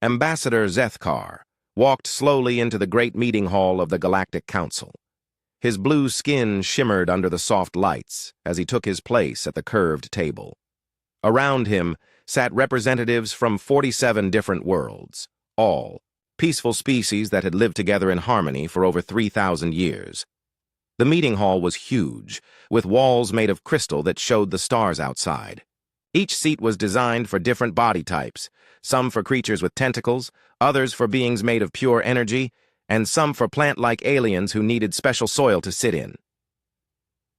Ambassador Zethkar walked slowly into the great meeting hall of the Galactic Council. His blue skin shimmered under the soft lights as he took his place at the curved table. Around him sat representatives from 47 different worlds, all peaceful species that had lived together in harmony for over 3,000 years. The meeting hall was huge, with walls made of crystal that showed the stars outside. Each seat was designed for different body types, some for creatures with tentacles, others for beings made of pure energy, and some for plant-like aliens who needed special soil to sit in.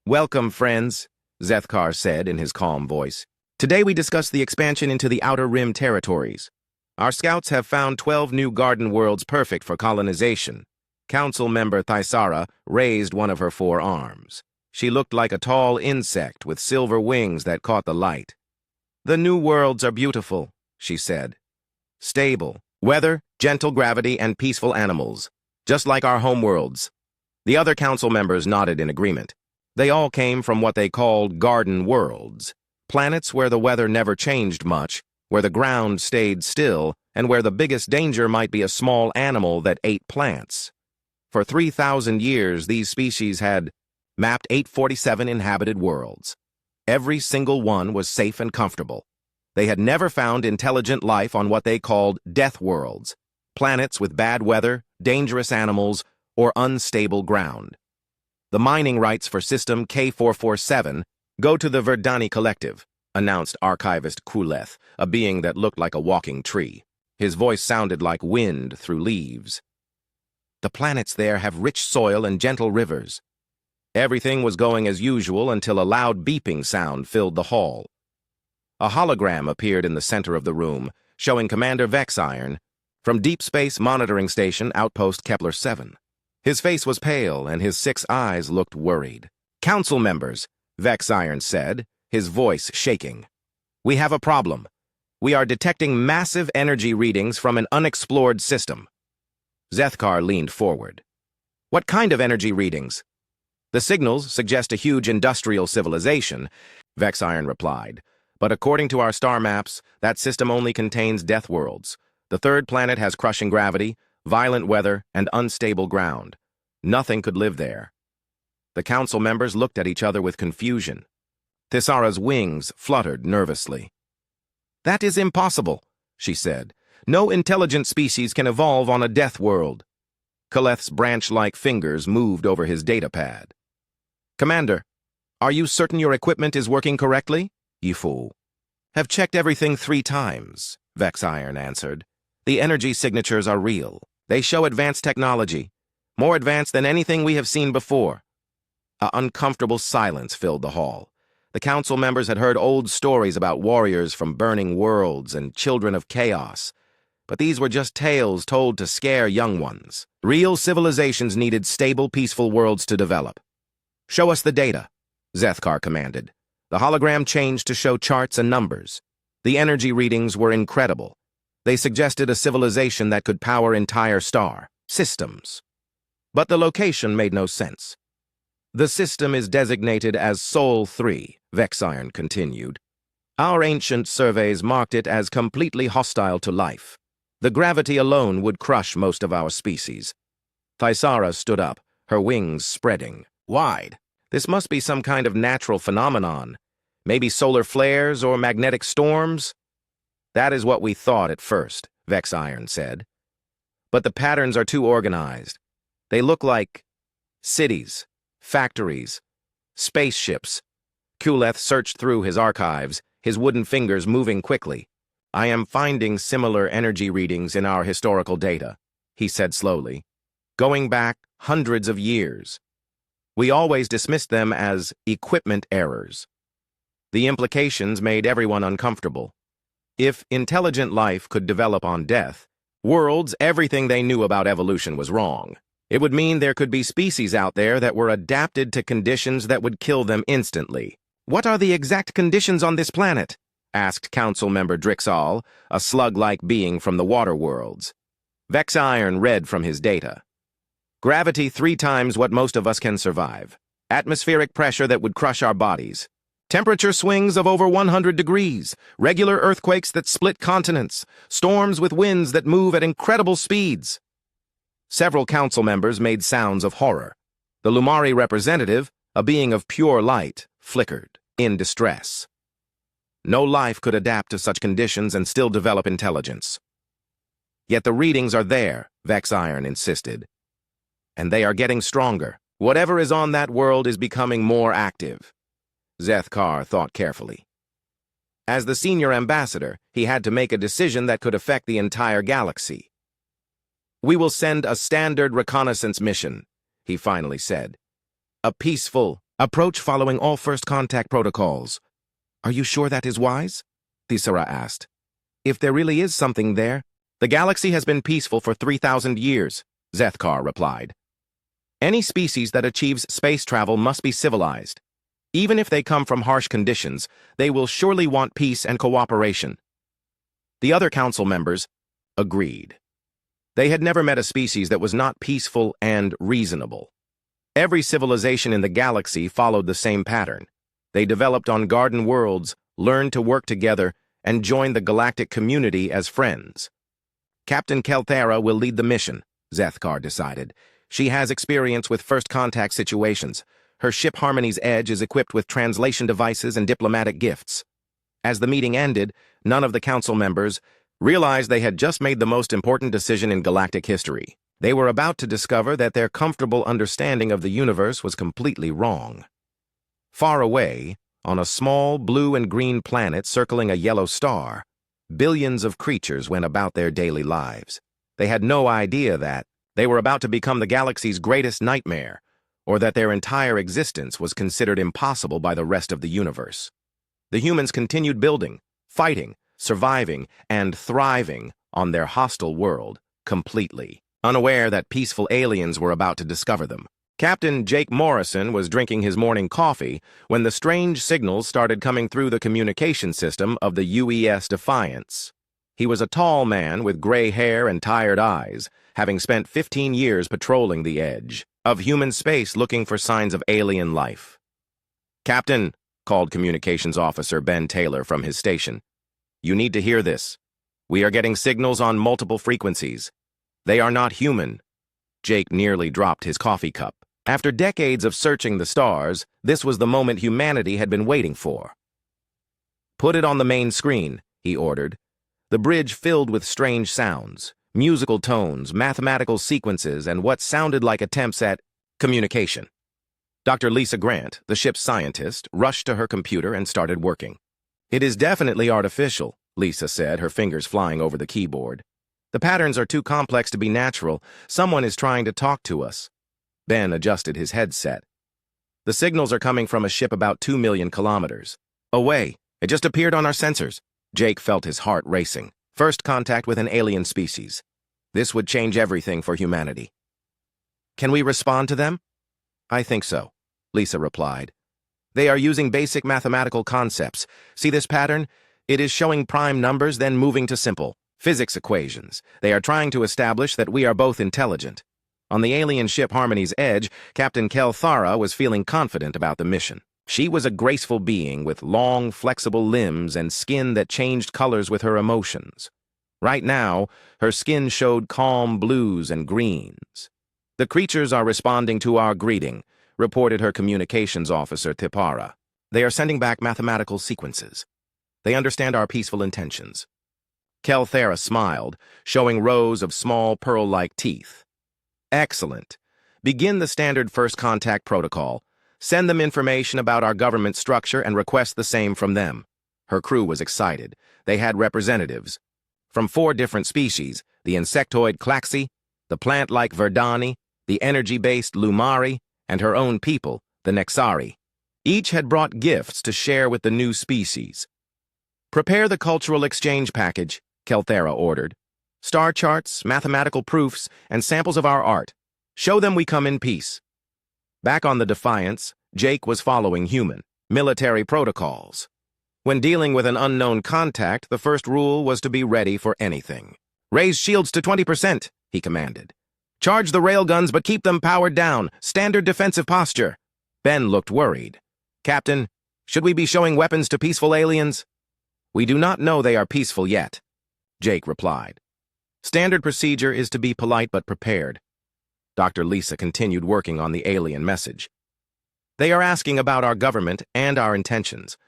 "Welcome, friends," Zethkar said in his calm voice. "Today we discuss the expansion into the Outer Rim territories. Our scouts have found 12 new garden worlds perfect for colonization." Council member Thaisara raised one of her 4 arms. She looked like a tall insect with silver wings that caught the light. "The new worlds are beautiful," she said. "Stable, weather, gentle gravity, and peaceful animals, just like our homeworlds." The other council members nodded in agreement. They all came from what they called garden worlds, planets where the weather never changed much, where the ground stayed still, and where the biggest danger might be a small animal that ate plants. For 3,000 years, these species had mapped 847 inhabited worlds. Every single one was safe and comfortable. They had never found intelligent life on what they called death worlds, planets with bad weather, dangerous animals, or unstable ground. "The mining rights for system K447 go to the Verdani Collective," announced Archivist Kuleth, a being that looked like a walking tree. His voice sounded like wind through leaves. "The planets there have rich soil and gentle rivers." Everything was going as usual until a loud beeping sound filled the hall. A hologram appeared in the center of the room, showing Commander Vexiron from Deep Space Monitoring Station Outpost Kepler 7. His face was pale, and his 6 eyes looked worried. "Council members," Vexiron said, his voice shaking. "We have a problem. We are detecting massive energy readings from an unexplored system." Zethkar leaned forward. "What kind of energy readings?" "The signals suggest a huge industrial civilization," Vexiron replied. "But according to our star maps, that system only contains death worlds. The third planet has crushing gravity, violent weather, and unstable ground. Nothing could live there." The council members looked at each other with confusion. Thaisara's wings fluttered nervously. "That is impossible," she said. "No intelligent species can evolve on a death world." Kuleth's branch-like fingers moved over his datapad. "Commander, are you certain your equipment is working correctly?" "Yifu." "Have checked everything 3 times," Vexiron answered. "The energy signatures are real. They show advanced technology, more advanced than anything we have seen before." An uncomfortable silence filled the hall. The council members had heard old stories about warriors from burning worlds and children of chaos, but these were just tales told to scare young ones. Real civilizations needed stable, peaceful worlds to develop. "Show us the data," Zethkar commanded. The hologram changed to show charts and numbers. The energy readings were incredible. They suggested a civilization that could power entire star systems. But the location made no sense. "The system is designated as Sol 3, Vexiron continued. "Our ancient surveys marked it as completely hostile to life. The gravity alone would crush most of our species." Thaisara stood up, her wings spreading wide. "This must be some kind of natural phenomenon. Maybe solar flares or magnetic storms?" "That is what we thought at first," Vexiron said. "But the patterns are too organized. They look like cities, factories, spaceships." Kuleth searched through his archives, his wooden fingers moving quickly. "I am finding similar energy readings in our historical data," he said slowly, "going back hundreds of years. We always dismissed them as equipment errors. The implications made everyone uncomfortable. If intelligent life could develop on death, worlds, everything they knew about evolution was wrong. It would mean there could be species out there that were adapted to conditions that would kill them instantly." "What are the exact conditions on this planet?" asked Council Member Drixal, a slug-like being from the water worlds. Vexiron read from his data. "Gravity 3 times what most of us can survive. Atmospheric pressure that would crush our bodies. Temperature swings of over 100 degrees, regular earthquakes that split continents, storms with winds that move at incredible speeds. Several council members made sounds of horror. The Lumari representative, a being of pure light, flickered, in distress. No life could adapt to such conditions and still develop intelligence. Yet the readings are there, Vex Iron insisted. And they are getting stronger. Whatever is on that world is becoming more active. Zethkar thought carefully. As the senior ambassador, he had to make a decision that could affect the entire galaxy. "We will send a standard reconnaissance mission," he finally said. "A peaceful approach following all first contact protocols." "Are you sure that is wise?" Thisara asked. "If there really is something there." "The galaxy has been peaceful for 3,000 years, Zethkar replied. "Any species that achieves space travel must be civilized. Even if they come from harsh conditions, they will surely want peace and cooperation." The other council members agreed. They had never met a species that was not peaceful and reasonable. Every civilization in the galaxy followed the same pattern. They developed on garden worlds, learned to work together, and joined the galactic community as friends. "Captain Kelthera will lead the mission," Zethkar decided. "She has experience with first contact situations. Her ship Harmony's Edge is equipped with translation devices and diplomatic gifts." As the meeting ended, none of the council members realized they had just made the most important decision in galactic history. They were about to discover that their comfortable understanding of the universe was completely wrong. Far away, on a small blue and green planet circling a yellow star, billions of creatures went about their daily lives. They had no idea that they were about to become the galaxy's greatest nightmare, or that their entire existence was considered impossible by the rest of the universe. The humans continued building, fighting, surviving, and thriving on their hostile world, completely unaware that peaceful aliens were about to discover them. Captain Jake Morrison was drinking his morning coffee when the strange signals started coming through the communication system of the UES Defiance. He was a tall man with gray hair and tired eyes, having spent 15 years patrolling the edge of human space looking for signs of alien life. "Captain," called Communications Officer Ben Taylor from his station, "you need to hear this. We are getting signals on multiple frequencies. They are not human." Jake nearly dropped his coffee cup. After decades of searching the stars, this was the moment humanity had been waiting for. "Put it on the main screen," he ordered. The bridge filled with strange sounds, musical tones, mathematical sequences, and what sounded like attempts at communication. Dr. Lisa Grant, the ship's scientist, rushed to her computer and started working. "It is definitely artificial," Lisa said, her fingers flying over the keyboard. "The patterns are too complex to be natural. Someone is trying to talk to us." Ben adjusted his headset. "The signals are coming from a ship about 2 million kilometers away. It just appeared on our sensors." Jake felt his heart racing. First contact with an alien species. This would change everything for humanity. "Can we respond to them?" "I think so," Lisa replied. "They are using basic mathematical concepts. See this pattern? It is showing prime numbers, then moving to simple physics equations. They are trying to establish that we are both intelligent." On the alien ship Harmony's Edge, Captain Kelthara was feeling confident about the mission. She was a graceful being with long, flexible limbs and skin that changed colors with her emotions. Right now, her skin showed calm blues and greens. "The creatures are responding to our greeting," reported her communications officer, Tipara. "They are sending back mathematical sequences. They understand our peaceful intentions." Kelthara smiled, showing rows of small pearl-like teeth. "Excellent. Begin the standard first contact protocol. Send them information about our government structure and request the same from them." Her crew was excited. They had representatives from 4 different species: the insectoid Klaxi, the plant-like Verdani, the energy-based Lumari, and her own people, the Nexari. Each had brought gifts to share with the new species. "Prepare the cultural exchange package," Kelthara ordered. "Star charts, mathematical proofs, and samples of our art. Show them we come in peace." Back on the Defiance, Jake was following human military protocols. When dealing with an unknown contact, the first rule was to be ready for anything. "Raise shields to 20%, he commanded. "Charge the railguns, but keep them powered down. Standard defensive posture." Ben looked worried. "Captain, Should we be showing weapons to peaceful aliens? We do not know they are peaceful yet, Jake replied. Standard procedure is to be polite but prepared. Dr. Lisa continued working on the alien message. They are asking about our government and our intentions.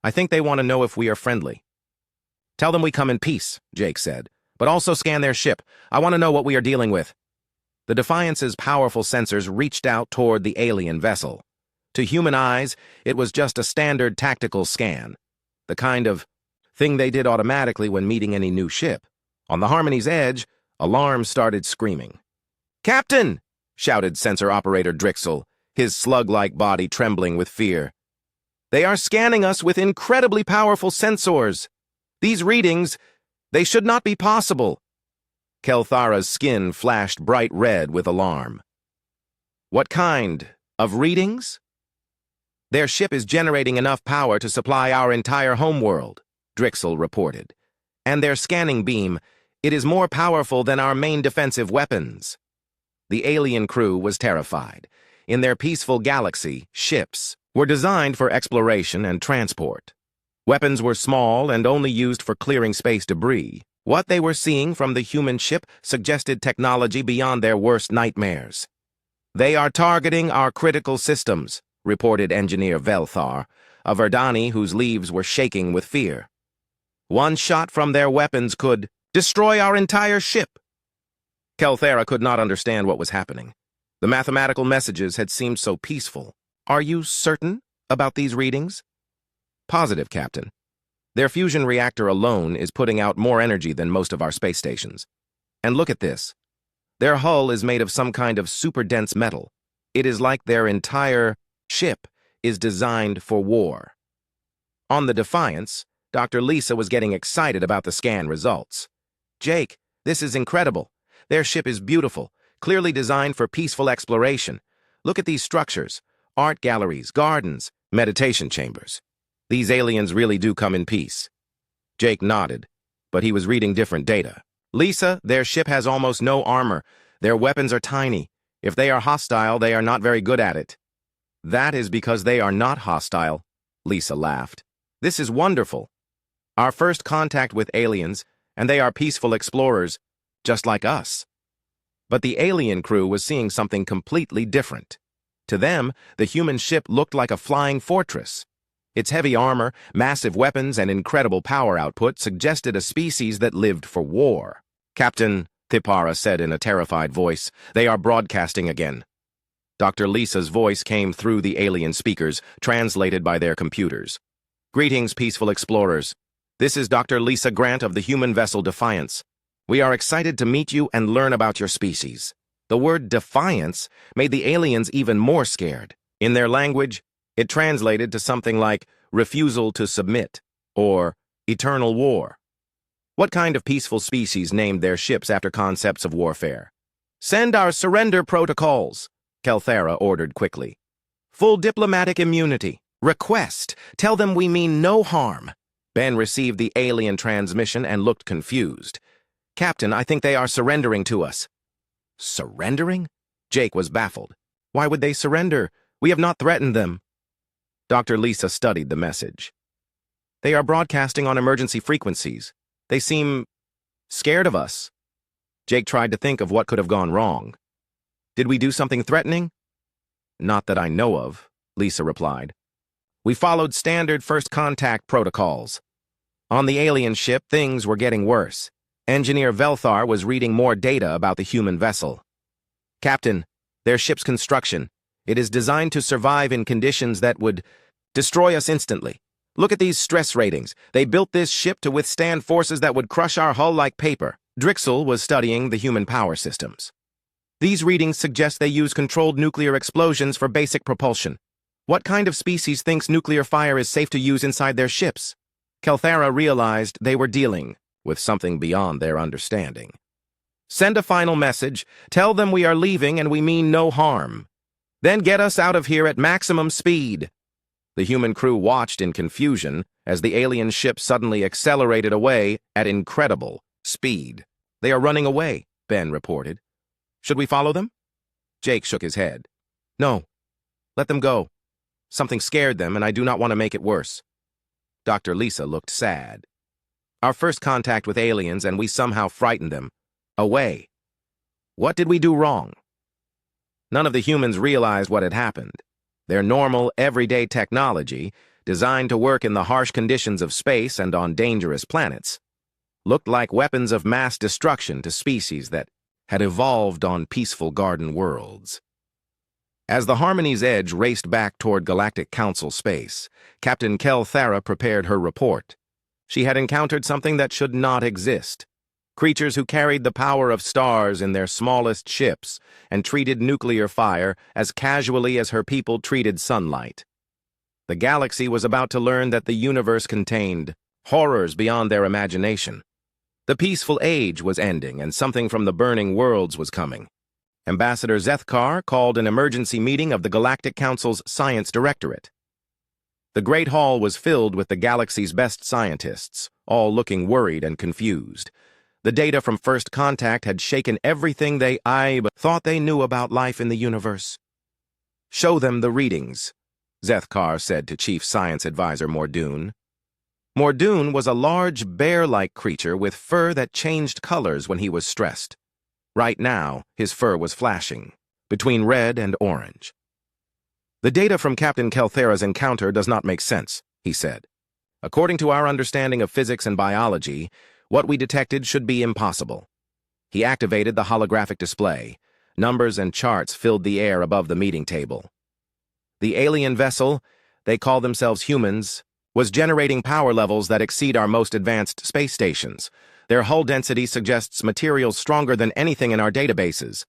I think they want to know if we are friendly. Tell them we come in peace, Jake said, but also scan their ship. I want to know what we are dealing with. The Defiance's powerful sensors reached out toward the alien vessel. To human eyes, it was just a standard tactical scan, the kind of thing they did automatically when meeting any new ship. On the Harmony's edge, alarms started screaming. "Captain!" shouted sensor operator Drixel, his slug-like body trembling with fear. "They are scanning us with incredibly powerful sensors. These readings, they should not be possible." Kelthara's skin flashed bright red with alarm. "What kind of readings?" "Their ship is generating enough power to supply our entire homeworld," Drixel reported. "And their scanning beam, it is more powerful than our main defensive weapons." The alien crew was terrified. In their peaceful galaxy, ships were designed for exploration and transport. Weapons were small and only used for clearing space debris. What they were seeing from the human ship suggested technology beyond their worst nightmares. "They are targeting our critical systems," reported Engineer Velthar, a Verdani whose leaves were shaking with fear. "One shot from their weapons could destroy our entire ship." Kelthara could not understand what was happening. The mathematical messages had seemed so peaceful. "Are you certain about these readings?" "Positive, Captain. Their fusion reactor alone is putting out more energy than most of our space stations. And look at this. Their hull is made of some kind of super-dense metal. It is like their entire ship is designed for war." On the Defiance, Dr. Lisa was getting excited about the scan results. "Jake, this is incredible. Their ship is beautiful, clearly designed for peaceful exploration. Look at these structures: art galleries, gardens, meditation chambers. These aliens really do come in peace." Jake nodded, but he was reading different data. "Lisa, their ship has almost no armor. Their weapons are tiny. If they are hostile, they are not very good at it." "That is because they are not hostile," Lisa laughed. "This is wonderful. Our first contact with aliens, and they are peaceful explorers, just like us." But the alien crew was seeing something completely different. To them, the human ship looked like a flying fortress. Its heavy armor, massive weapons, and incredible power output suggested a species that lived for war. "Captain," Thipara said in a terrified voice, "they are broadcasting again." Dr. Lisa's voice came through the alien speakers, translated by their computers. "Greetings, peaceful explorers. This is Dr. Lisa Grant of the human vessel Defiance. We are excited to meet you and learn about your species." The word Defiance made the aliens even more scared. In their language, it translated to something like refusal to submit or eternal war. What kind of peaceful species named their ships after concepts of warfare? "Send our surrender protocols," Kelthara ordered quickly. "Full diplomatic immunity. Request. Tell them we mean no harm." Ben received the alien transmission and looked confused. "Captain, I think they are surrendering to us." "Surrendering?" Jake was baffled. "Why would they surrender? We have not threatened them." Dr. Lisa studied the message. "They are broadcasting on emergency frequencies. They seem scared of us." Jake tried to think of what could have gone wrong. "Did we do something threatening?" "Not that I know of," Lisa replied. "We followed standard first contact protocols." On the alien ship, things were getting worse. Engineer Velthar was reading more data about the human vessel. "Captain, their ship's construction. It is designed to survive in conditions that would destroy us instantly. Look at these stress ratings. They built this ship to withstand forces that would crush our hull like paper." Drixel was studying the human power systems. "These readings suggest they use controlled nuclear explosions for basic propulsion. What kind of species thinks nuclear fire is safe to use inside their ships?" Kelthara realized they were dealing with something beyond their understanding. "Send a final message. Tell them we are leaving and we mean no harm. Then get us out of here at maximum speed." The human crew watched in confusion as the alien ship suddenly accelerated away at incredible speed. "They are running away," Ben reported. "Should we follow them?" Jake shook his head. "No. Let them go. Something scared them, and I do not want to make it worse. Dr. Lisa looked sad. Our first contact with aliens, and we somehow frightened them away. What did we do wrong? None of the humans realized what had happened. Their normal, everyday technology, designed to work in the harsh conditions of space and on dangerous planets, looked like weapons of mass destruction to species that had evolved on peaceful garden worlds. As the Harmony's Edge raced back toward Galactic Council space, Captain Kel Thara prepared her report. She had encountered something that should not exist. Creatures who carried the power of stars in their smallest ships and treated nuclear fire as casually as her people treated sunlight. The galaxy was about to learn that the universe contained horrors beyond their imagination. The peaceful age was ending, and something from the burning worlds was coming. Ambassador Zethkar called an emergency meeting of the Galactic Council's Science Directorate. The Great Hall was filled with the galaxy's best scientists, all looking worried and confused. The data from First Contact had shaken everything they thought they knew about life in the universe. "Show them the readings," Zethkar said to Chief Science Advisor Mordoon. Mordoon was a large bear-like creature with fur that changed colors when he was stressed. Right now, his fur was flashing, between red and orange. "The data from Captain Kelthera's encounter does not make sense," he said. "According to our understanding of physics and biology, what we detected should be impossible." He activated the holographic display. Numbers and charts filled the air above the meeting table. The alien vessel, they call themselves humans, was generating power levels that exceed our most advanced space stations. Their hull density suggests materials stronger than anything in our databases.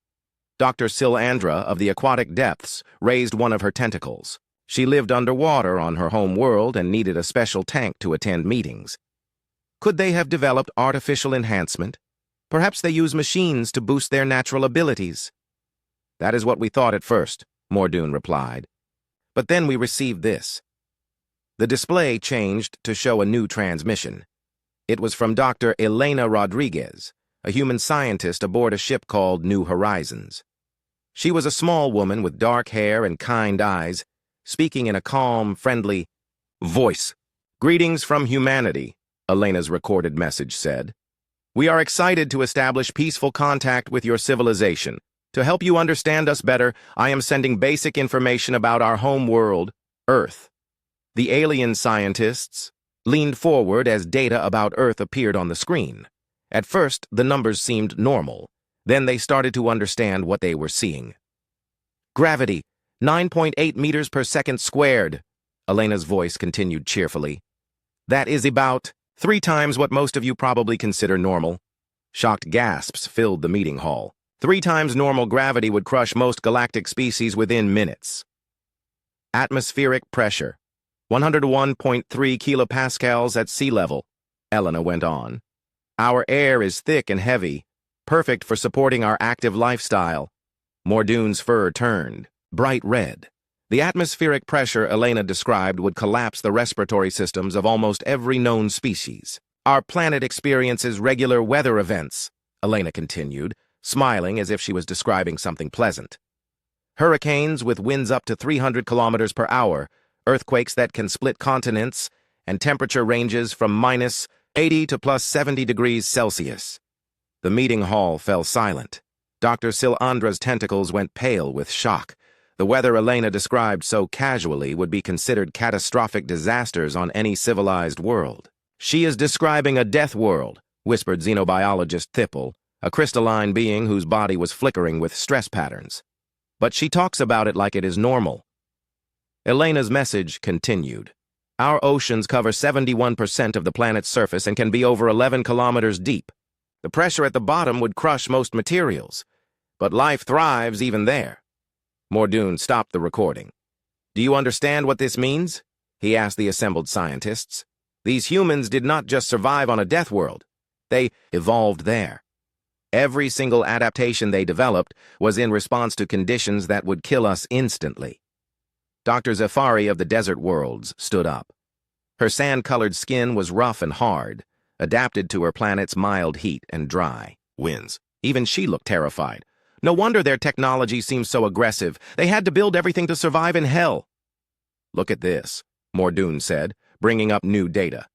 Dr. Silandra of the aquatic depths raised one of her tentacles. She lived underwater on her home world and needed a special tank to attend meetings. Could they have developed artificial enhancement? Perhaps they use machines to boost their natural abilities. "That is what we thought at first," Mordoon replied. "But then we received this." The display changed to show a new transmission. It was from Dr. Elena Rodriguez, a human scientist aboard a ship called New Horizons. She was a small woman with dark hair and kind eyes, speaking in a calm, friendly voice. "Greetings from humanity," Elena's recorded message said. "We are excited to establish peaceful contact with your civilization. To help you understand us better, I am sending basic information about our home world, Earth." The alien scientists leaned forward as data about Earth appeared on the screen. At first, the numbers seemed normal. Then they started to understand what they were seeing. "Gravity, 9.8 meters per second squared," Elena's voice continued cheerfully. "That is about 3 times what most of you probably consider normal." Shocked gasps filled the meeting hall. 3 times normal gravity would crush most galactic species within minutes. "Atmospheric pressure, 101.3 kilopascals at sea level," Elena went on. "Our air is thick and heavy, perfect for supporting our active lifestyle." Mordoon's fur turned, bright red. The atmospheric pressure Elena described would collapse the respiratory systems of almost every known species. "Our planet experiences regular weather events," Elena continued, smiling as if she was describing something pleasant. "Hurricanes with winds up to 300 kilometers per hour, earthquakes that can split continents, and temperature ranges from -80 to +70 degrees Celsius." The meeting hall fell silent. Dr. Silandra's tentacles went pale with shock. The weather Elena described so casually would be considered catastrophic disasters on any civilized world. "She is describing a death world," whispered xenobiologist Thipple, a crystalline being whose body was flickering with stress patterns. "But she talks about it like it is normal." Elena's message continued. "Our oceans cover 71% of the planet's surface and can be over 11 kilometers deep. The pressure at the bottom would crush most materials, but life thrives even there." Mordoon stopped the recording. "Do you understand what this means?" he asked the assembled scientists. "These humans did not just survive on a death world. They evolved there. Every single adaptation they developed was in response to conditions that would kill us instantly." Dr. Zafari of the Desert Worlds stood up. Her sand-colored skin was rough and hard, adapted to her planet's mild heat and dry winds. Even she looked terrified. "No wonder their technology seems so aggressive. They had to build everything to survive in hell." Look at this, Mordoon said, bringing up new data.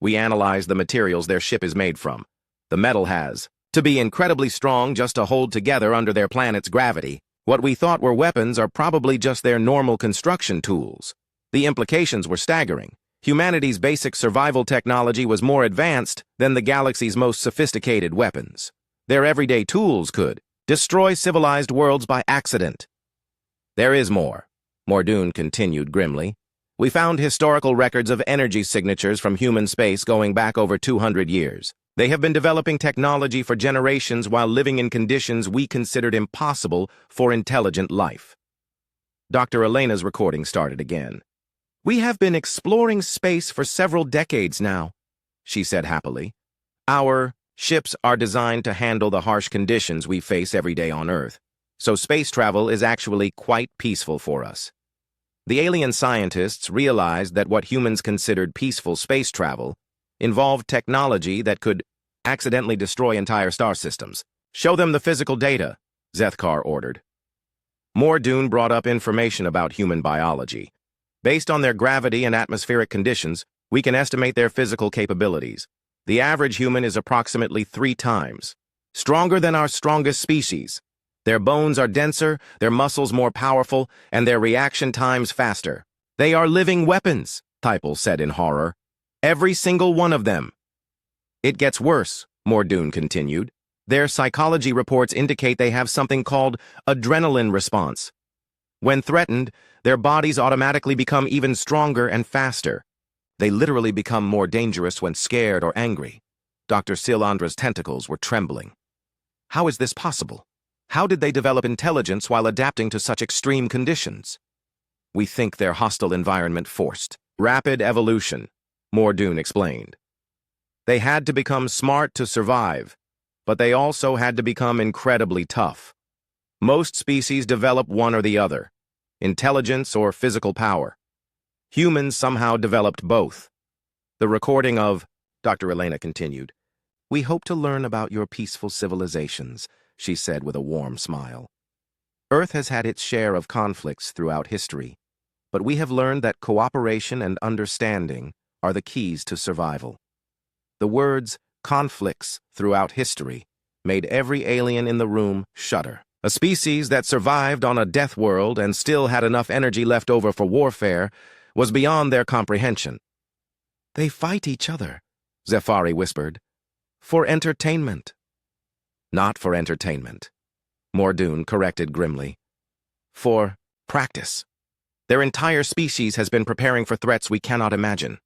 We analyzed the materials their ship is made from. The metal has to be incredibly strong just to hold together under their planet's gravity. What we thought were weapons are probably just their normal construction tools. The implications were staggering. Humanity's basic survival technology was more advanced than the galaxy's most sophisticated weapons. Their everyday tools could destroy civilized worlds by accident. There is more, Mordoon continued grimly. We found historical records of energy signatures from human space going back over 200 years. They have been developing technology for generations while living in conditions we considered impossible for intelligent life. Dr. Elena's recording started again. We have been exploring space for several decades now, she said happily. Our ships are designed to handle the harsh conditions we face every day on Earth, so space travel is actually quite peaceful for us. The alien scientists realized that what humans considered peaceful space travel involved technology that could accidentally destroy entire star systems. Show them the physical data, Zethkar ordered. Mordoon brought up information about human biology. Based on their gravity and atmospheric conditions, we can estimate their physical capabilities. The average human is approximately 3 times stronger than our strongest species. Their bones are denser, their muscles more powerful, and their reaction times faster. They are living weapons, Typel said in horror. Every single one of them. It gets worse, Mordoon continued. Their psychology reports indicate they have something called adrenaline response. When threatened, their bodies automatically become even stronger and faster. They literally become more dangerous when scared or angry. Dr. Silandra's tentacles were trembling. How is this possible? How did they develop intelligence while adapting to such extreme conditions? We think their hostile environment forced rapid evolution, Mordoon explained. They had to become smart to survive, but they also had to become incredibly tough. Most species develop one or the other, intelligence or physical power. Humans somehow developed both. The recording of, Dr. Elena continued, we hope to learn about your peaceful civilizations, she said with a warm smile. Earth has had its share of conflicts throughout history, but we have learned that cooperation and understanding are the keys to survival. The words conflicts throughout history made every alien in the room shudder. A species that survived on a death world and still had enough energy left over for warfare was beyond their comprehension. They fight each other, Zefari whispered, for entertainment. Not for entertainment, Mordoon corrected grimly. For practice. Their entire species has been preparing for threats we cannot imagine.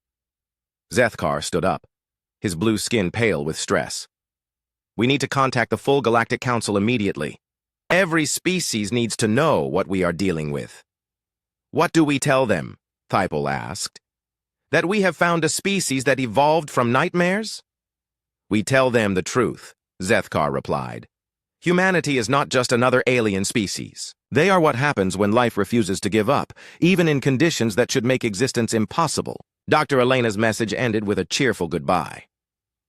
Zethkar stood up, his blue skin pale with stress. We need to contact the full Galactic Council immediately. Every species needs to know what we are dealing with. What do we tell them? Typel asked. That we have found a species that evolved from nightmares? We tell them the truth, Zethkar replied. Humanity is not just another alien species. They are what happens when life refuses to give up, even in conditions that should make existence impossible. Dr. Elena's message ended with a cheerful goodbye.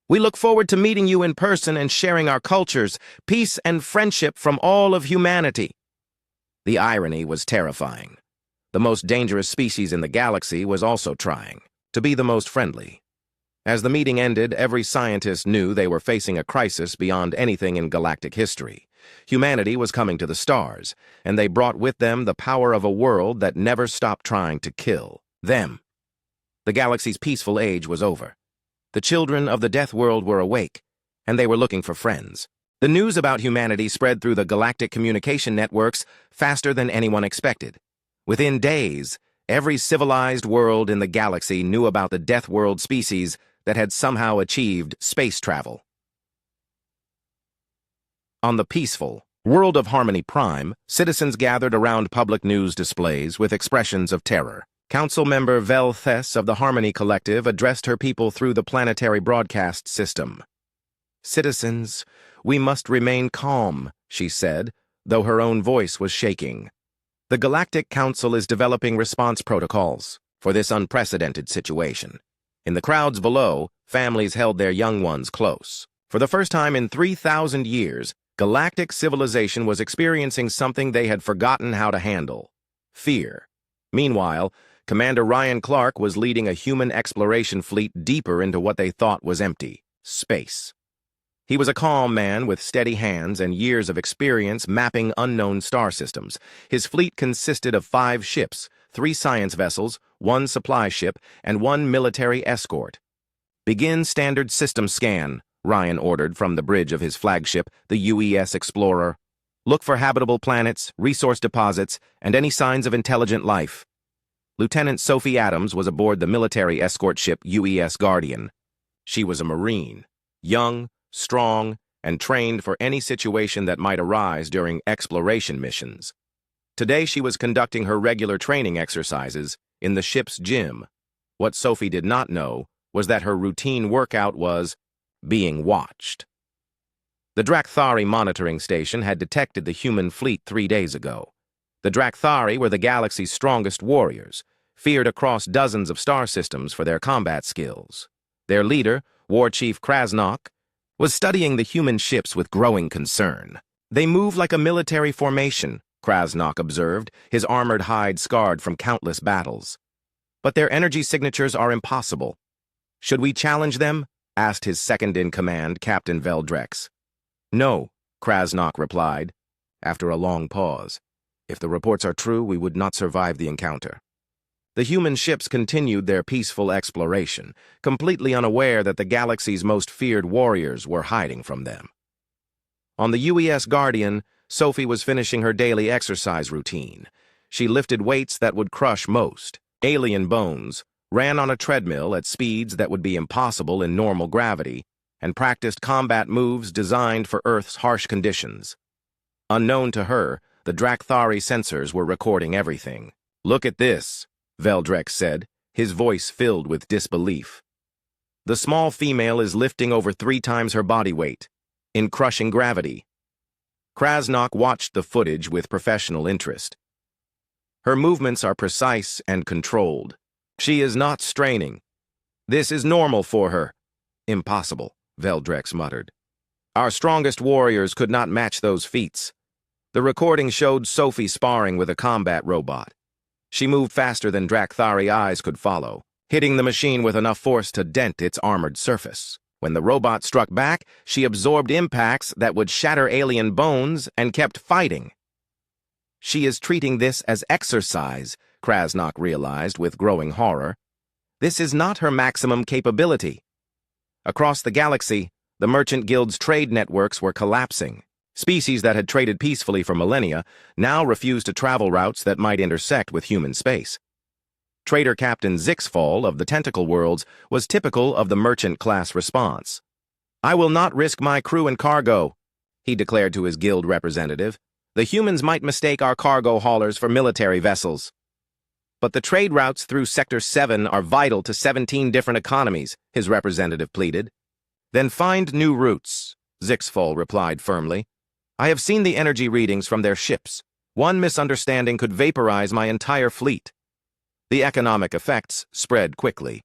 We look forward to meeting you in person and sharing our cultures, peace and friendship from all of humanity. The irony was terrifying. The most dangerous species in the galaxy was also trying to be the most friendly. As the meeting ended, every scientist knew they were facing a crisis beyond anything in galactic history. Humanity was coming to the stars, and they brought with them the power of a world that never stopped trying to kill them. The galaxy's peaceful age was over. The children of the death world were awake, and they were looking for friends. The news about humanity spread through the galactic communication networks faster than anyone expected. Within days, every civilized world in the galaxy knew about the death world species that had somehow achieved space travel. On the peaceful world of Harmony Prime, citizens gathered around public news displays with expressions of terror. Council member Vel Thess of the Harmony Collective addressed her people through the planetary broadcast system. Citizens, we must remain calm, she said, though her own voice was shaking. The Galactic Council is developing response protocols for this unprecedented situation. In the crowds below, families held their young ones close. For the first time in 3,000 years, galactic civilization was experiencing something they had forgotten how to handle: fear. Meanwhile, Commander Ryan Clark was leading a human exploration fleet deeper into what they thought was empty: space. He was a calm man with steady hands and years of experience mapping unknown star systems. His fleet consisted of 5 ships, 3 science vessels, 1 supply ship, and 1 military escort. "Begin standard system scan," Ryan ordered from the bridge of his flagship, the UES Explorer. "Look for habitable planets, resource deposits, and any signs of intelligent life." Lieutenant Sophie Adams was aboard the military escort ship UES Guardian. She was a Marine, young, strong, and trained for any situation that might arise during exploration missions. Today she was conducting her regular training exercises in the ship's gym. What Sophie did not know was that her routine workout was being watched. The Drakthari monitoring station had detected the human fleet 3 days ago. The Drakthari were the galaxy's strongest warriors, feared across dozens of star systems for their combat skills. Their leader, War Chief Krasnok, was studying the human ships with growing concern. "They move like a military formation," Krasnok observed, his armored hide scarred from countless battles. "But their energy signatures are impossible." "Should we challenge them?" asked his second-in-command, Captain Veldrex. "No," Krasnok replied, after a long pause. "If the reports are true, we would not survive the encounter." The human ships continued their peaceful exploration, completely unaware that the galaxy's most feared warriors were hiding from them. On the UES Guardian, Sophie was finishing her daily exercise routine. She lifted weights that would crush most, alien bones, ran on a treadmill at speeds that would be impossible in normal gravity, and practiced combat moves designed for Earth's harsh conditions. Unknown to her, the Drakthari sensors were recording everything. "Look at this," Veldrex said, his voice filled with disbelief. "The small female is lifting over 3 times her body weight, in crushing gravity." Krasnok watched the footage with professional interest. "Her movements are precise and controlled. She is not straining. This is normal for her." "Impossible," Veldrex muttered. "Our strongest warriors could not match those feats." The recording showed Sophie sparring with a combat robot. She moved faster than Drakthari eyes could follow, hitting the machine with enough force to dent its armored surface. When the robot struck back, she absorbed impacts that would shatter alien bones and kept fighting. "She is treating this as exercise," Krasnok realized with growing horror. "This is not her maximum capability." Across the galaxy, the Merchant Guild's trade networks were collapsing. Species that had traded peacefully for millennia now refused to travel routes that might intersect with human space. Trader Captain Zixfall of the Tentacle Worlds was typical of the merchant-class response. "I will not risk my crew and cargo," he declared to his guild representative. "The humans might mistake our cargo haulers for military vessels." "But the trade routes through Sector 7 are vital to 17 different economies," his representative pleaded. "Then find new routes," Zixfall replied firmly. "I have seen the energy readings from their ships. One misunderstanding could vaporize my entire fleet." The economic effects spread quickly.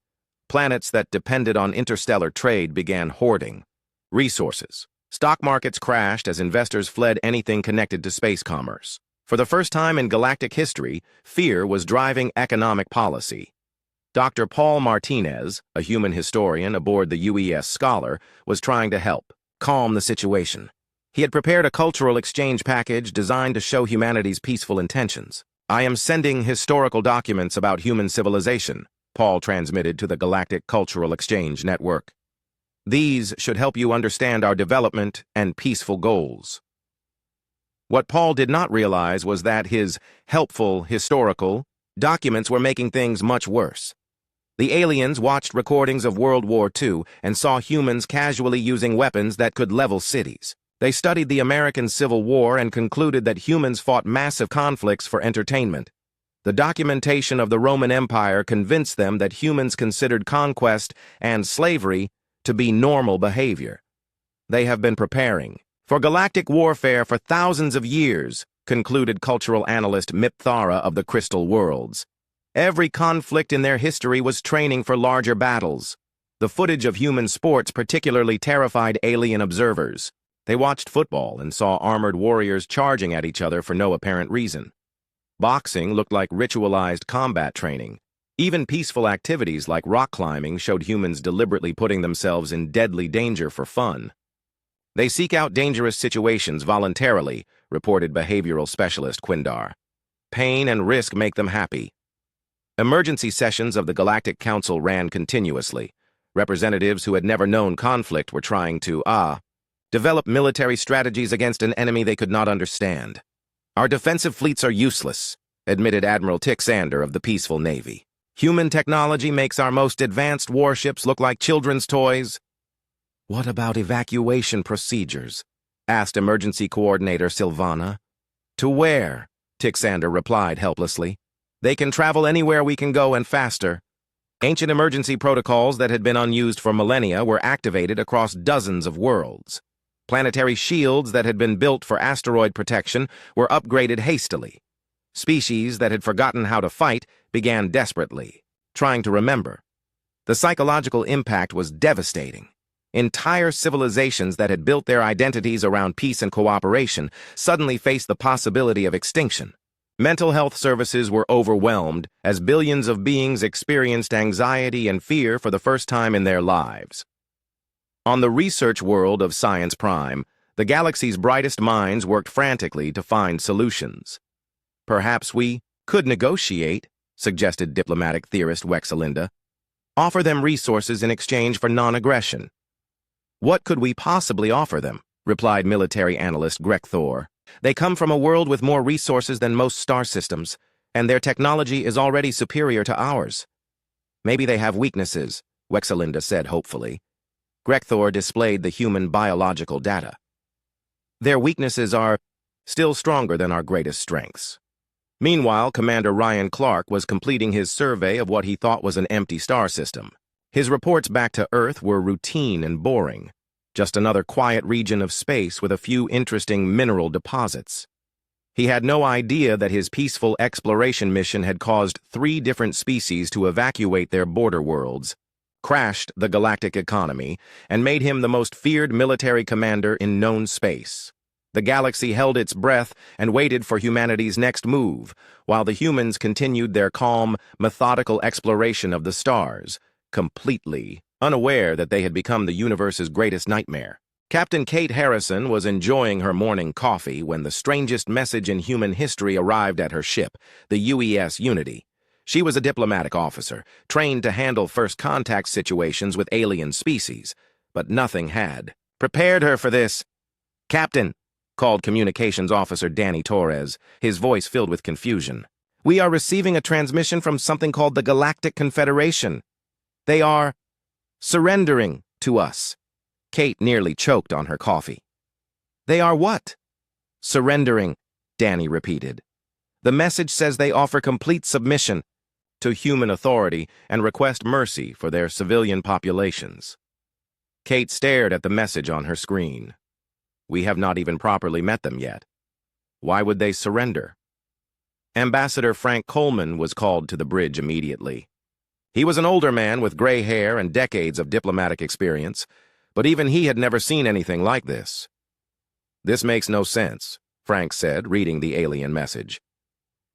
Planets that depended on interstellar trade began hoarding resources. Stock markets crashed as investors fled anything connected to space commerce. For the first time in galactic history, fear was driving economic policy. Dr. Paul Martinez, a human historian aboard the UES Scholar, was trying to help calm the situation. He had prepared a cultural exchange package designed to show humanity's peaceful intentions. "I am sending historical documents about human civilization," Paul transmitted to the Galactic Cultural Exchange Network. "These should help you understand our development and peaceful goals." What Paul did not realize was that his helpful historical documents were making things much worse. The aliens watched recordings of World War II and saw humans casually using weapons that could level cities. They studied the American Civil War and concluded that humans fought massive conflicts for entertainment. The documentation of the Roman Empire convinced them that humans considered conquest and slavery to be normal behavior. "They have been preparing for galactic warfare for thousands of years," concluded cultural analyst Mipthara of the Crystal Worlds. "Every conflict in their history was training for larger battles." The footage of human sports particularly terrified alien observers. They watched football and saw armored warriors charging at each other for no apparent reason. Boxing looked like ritualized combat training, Even peaceful activities like rock climbing showed humans deliberately putting themselves in deadly danger for fun. They seek out dangerous situations voluntarily, reported behavioral specialist Quindar. Pain and risk make them happy. Emergency sessions of the Galactic Council ran continuously. Representatives who had never known conflict were trying to, develop military strategies against an enemy they could not understand. Our defensive fleets are useless, admitted Admiral Tixander of the Peaceful Navy. Human technology makes our most advanced warships look like children's toys. What about evacuation procedures? Asked Emergency Coordinator Silvana. To where? Tixander replied helplessly. They can travel anywhere we can go and faster. Ancient emergency protocols that had been unused for millennia were activated across dozens of worlds. Planetary shields that had been built for asteroid protection were upgraded hastily. Species that had forgotten how to fight began desperately, trying to remember. The psychological impact was devastating. Entire civilizations that had built their identities around peace and cooperation suddenly faced the possibility of extinction. Mental health services were overwhelmed as billions of beings experienced anxiety and fear for the first time in their lives. On the research world of Science Prime, the galaxy's brightest minds worked frantically to find solutions. Perhaps we could negotiate, suggested diplomatic theorist Wexalinda. Offer them resources in exchange for non-aggression. What could we possibly offer them? Replied military analyst Greg Thor. They come from a world with more resources than most star systems, and their technology is already superior to ours. Maybe they have weaknesses, Wexalinda said hopefully. Greg Thor displayed the human biological data. Their weaknesses are still stronger than our greatest strengths. Meanwhile, Commander Ryan Clark was completing his survey of what he thought was an empty star system. His reports back to Earth were routine and boring. Just another quiet region of space with a few interesting mineral deposits. He had no idea that his peaceful exploration mission had caused 3 different species to evacuate their border worlds, crashed the galactic economy, and made him the most feared military commander in known space. The galaxy held its breath and waited for humanity's next move, while the humans continued their calm, methodical exploration of the stars, completely unaware that they had become the universe's greatest nightmare. Captain Kate Harrison was enjoying her morning coffee when the strangest message in human history arrived at her ship, the UES Unity. She was a diplomatic officer, trained to handle first contact situations with alien species, but nothing had prepared her for this. Captain, called communications officer Danny Torres, his voice filled with confusion. We are receiving a transmission from something called the Galactic Confederation. They are surrendering to us. Kate nearly choked on her coffee. They are what? Surrendering, Danny repeated. The message says they offer complete submission to human authority and request mercy for their civilian populations. Kate stared at the message on her screen. We have not even properly met them yet. Why would they surrender? Ambassador Frank Coleman was called to the bridge immediately. He was an older man with gray hair and decades of diplomatic experience, but even he had never seen anything like this. This makes no sense, Frank said, reading the alien message.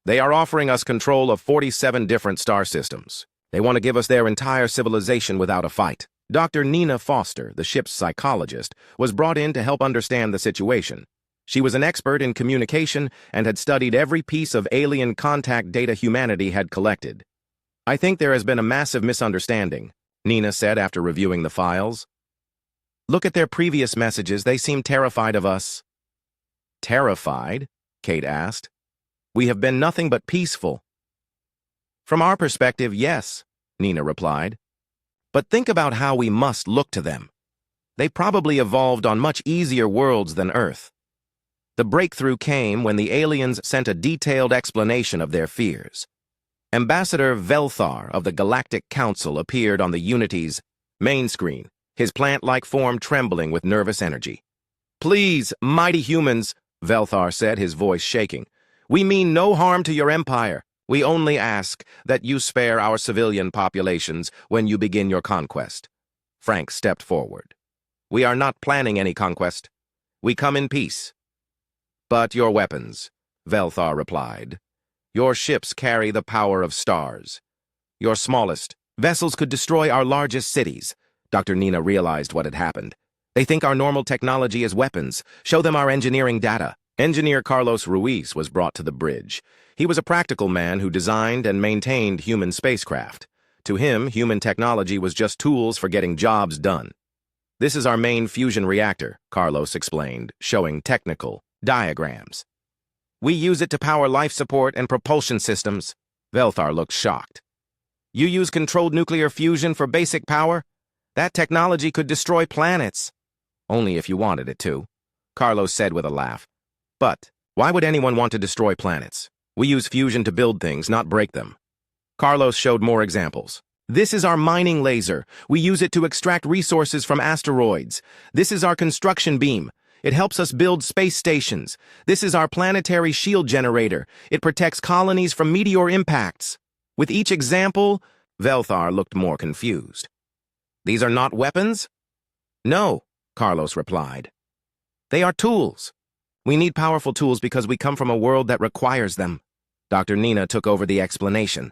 They are offering us control of 47 different star systems. They want to give us their entire civilization without a fight. Dr. Nina Foster, the ship's psychologist, was brought in to help understand the situation. She was an expert in communication and had studied every piece of alien contact data humanity had collected. I think there has been a massive misunderstanding, Nina said after reviewing the files. Look at their previous messages. They seem terrified of us. Terrified? Kate asked. We have been nothing but peaceful. From our perspective, yes, Nina replied. But think about how we must look to them. They probably evolved on much easier worlds than Earth. The breakthrough came when the aliens sent a detailed explanation of their fears. Ambassador Velthar of the Galactic Council appeared on the Unity's main screen, his plant-like form trembling with nervous energy. Please, mighty humans, Velthar said, his voice shaking. We mean no harm to your empire. We only ask that you spare our civilian populations when you begin your conquest. Frank stepped forward. We are not planning any conquest. We come in peace. But your weapons, Velthar replied. Your ships carry the power of stars. Your smallest vessels could destroy our largest cities. Dr. Nina realized what had happened. They think our normal technology is weapons. Show them our engineering data. Engineer Carlos Ruiz was brought to the bridge. He was a practical man who designed and maintained human spacecraft. To him, human technology was just tools for getting jobs done. This is our main fusion reactor, Carlos explained, showing technical diagrams. We use it to power life support and propulsion systems. Velthar looked shocked. You use controlled nuclear fusion for basic power? That technology could destroy planets. Only if you wanted it to, Carlos said with a laugh. But why would anyone want to destroy planets? We use fusion to build things, not break them. Carlos showed more examples. This is our mining laser. We use it to extract resources from asteroids. This is our construction beam. It helps us build space stations. This is our planetary shield generator. It protects colonies from meteor impacts. With each example, Velthar looked more confused. These are not weapons? No, Carlos replied. They are tools. We need powerful tools because we come from a world that requires them. Dr. Nina took over the explanation.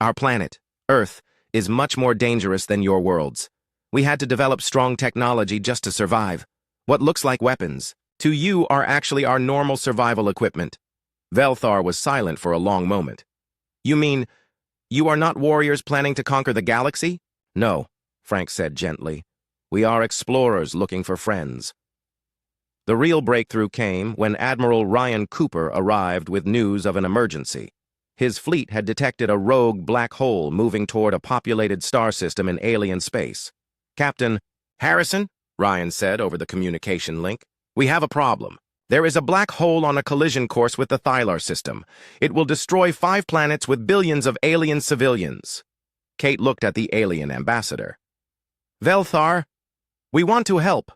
Our planet, Earth, is much more dangerous than your worlds. We had to develop strong technology just to survive. What looks like weapons, to you, are actually our normal survival equipment. Velthar was silent for a long moment. You mean, you are not warriors planning to conquer the galaxy? No, Frank said gently. We are explorers looking for friends. The real breakthrough came when Admiral Ryan Cooper arrived with news of an emergency. His fleet had detected a rogue black hole moving toward a populated star system in alien space. Captain Harrison, Ryan said over the communication link, we have a problem. There is a black hole on a collision course with the Thylar system. It will destroy 5 planets with billions of alien civilians. Kate looked at the alien ambassador. Velthar, we want to help.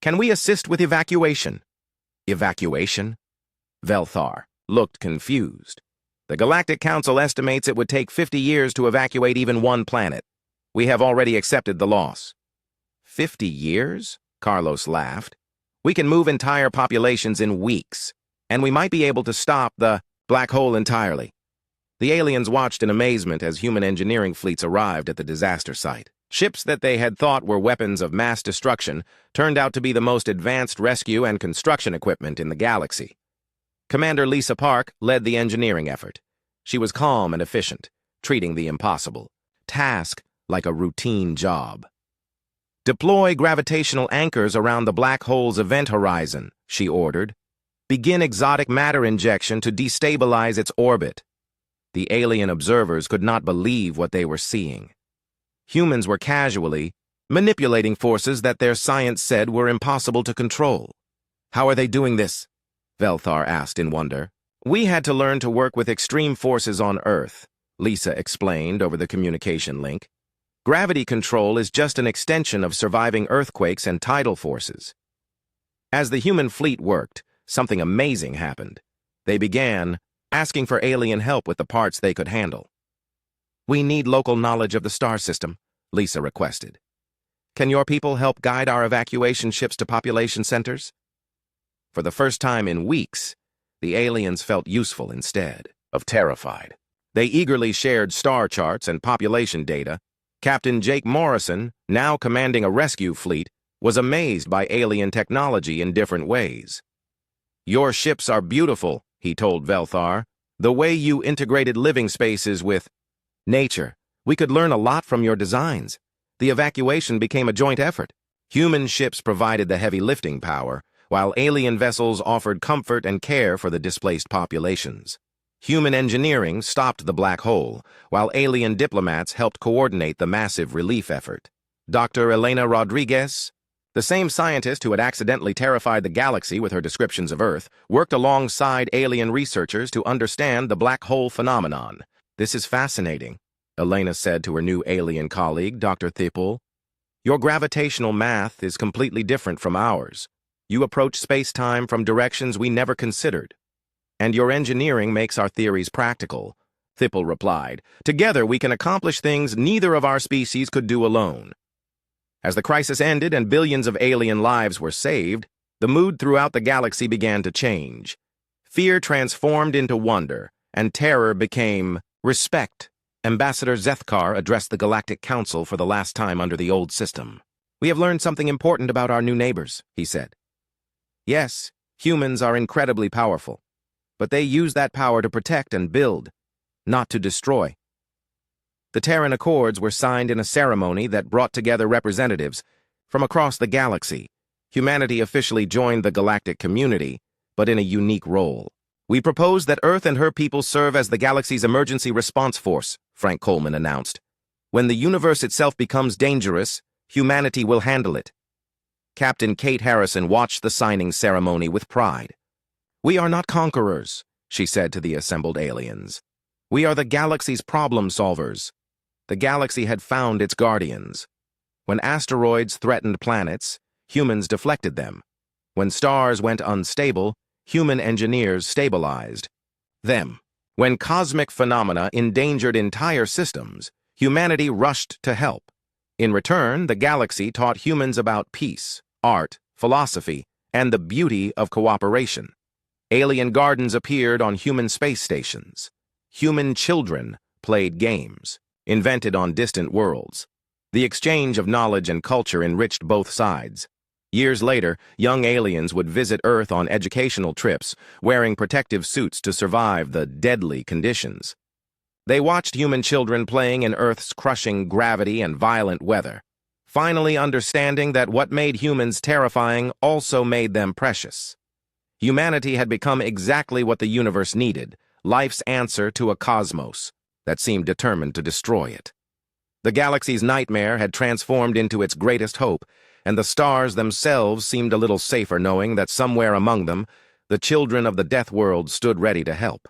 Can we assist with evacuation? Evacuation? Velthar looked confused. The Galactic Council estimates it would take 50 years to evacuate even one planet. We have already accepted the loss. 50 years? Carlos laughed. We can move entire populations in weeks, and we might be able to stop the black hole entirely. The aliens watched in amazement as human engineering fleets arrived at the disaster site. Ships that they had thought were weapons of mass destruction turned out to be the most advanced rescue and construction equipment in the galaxy. Commander Lisa Park led the engineering effort. She was calm and efficient, treating the impossible task like a routine job. Deploy gravitational anchors around the black hole's event horizon, she ordered. Begin exotic matter injection to destabilize its orbit. The alien observers could not believe what they were seeing. Humans were casually manipulating forces that their science said were impossible to control. How are they doing this? Velthar asked in wonder. We had to learn to work with extreme forces on Earth, Lisa explained over the communication link. Gravity control is just an extension of surviving earthquakes and tidal forces. As the human fleet worked, something amazing happened. They began asking for alien help with the parts they could handle. We need local knowledge of the star system, Lisa requested. Can your people help guide our evacuation ships to population centers? For the first time in weeks, the aliens felt useful instead of terrified. They eagerly shared star charts and population data. Captain Jake Morrison, now commanding a rescue fleet, was amazed by alien technology in different ways. Your ships are beautiful, he told Velthar. The way you integrated living spaces with nature. We could learn a lot from your designs. The evacuation became a joint effort. Human ships provided the heavy lifting power, while alien vessels offered comfort and care for the displaced populations. Human engineering stopped the black hole, while alien diplomats helped coordinate the massive relief effort. Dr. Elena Rodriguez, the same scientist who had accidentally terrified the galaxy with her descriptions of Earth, worked alongside alien researchers to understand the black hole phenomenon. This is fascinating, Elena said to her new alien colleague, Dr. Thippel. Your gravitational math is completely different from ours. You approach space-time from directions we never considered. And your engineering makes our theories practical, Thippel replied. Together we can accomplish things neither of our species could do alone. As the crisis ended and billions of alien lives were saved, the mood throughout the galaxy began to change. Fear transformed into wonder, and terror became respect. Ambassador Zethkar addressed the Galactic Council for the last time under the old system. "We have learned something important about our new neighbors," he said. "Yes, humans are incredibly powerful, but they use that power to protect and build, not to destroy." The Terran Accords were signed in a ceremony that brought together representatives from across the galaxy. Humanity officially joined the galactic community, but in a unique role. "We propose that Earth and her people serve as the galaxy's emergency response force," Frank Coleman announced. "When the universe itself becomes dangerous, humanity will handle it." Captain Kate Harrison watched the signing ceremony with pride. "We are not conquerors," she said to the assembled aliens. "We are the galaxy's problem solvers." The galaxy had found its guardians. When asteroids threatened planets, humans deflected them. When stars went unstable, human engineers stabilized them. When cosmic phenomena endangered entire systems, humanity rushed to help. In return, the galaxy taught humans about peace, art, philosophy, and the beauty of cooperation. Alien gardens appeared on human space stations. Human children played games, invented on distant worlds. The exchange of knowledge and culture enriched both sides. Years later, young aliens would visit Earth on educational trips, wearing protective suits to survive the deadly conditions. They watched human children playing in Earth's crushing gravity and violent weather, finally understanding that what made humans terrifying also made them precious. Humanity had become exactly what the universe needed, life's answer to a cosmos that seemed determined to destroy it. The galaxy's nightmare had transformed into its greatest hope, and the stars themselves seemed a little safer knowing that somewhere among them, the children of the death world stood ready to help.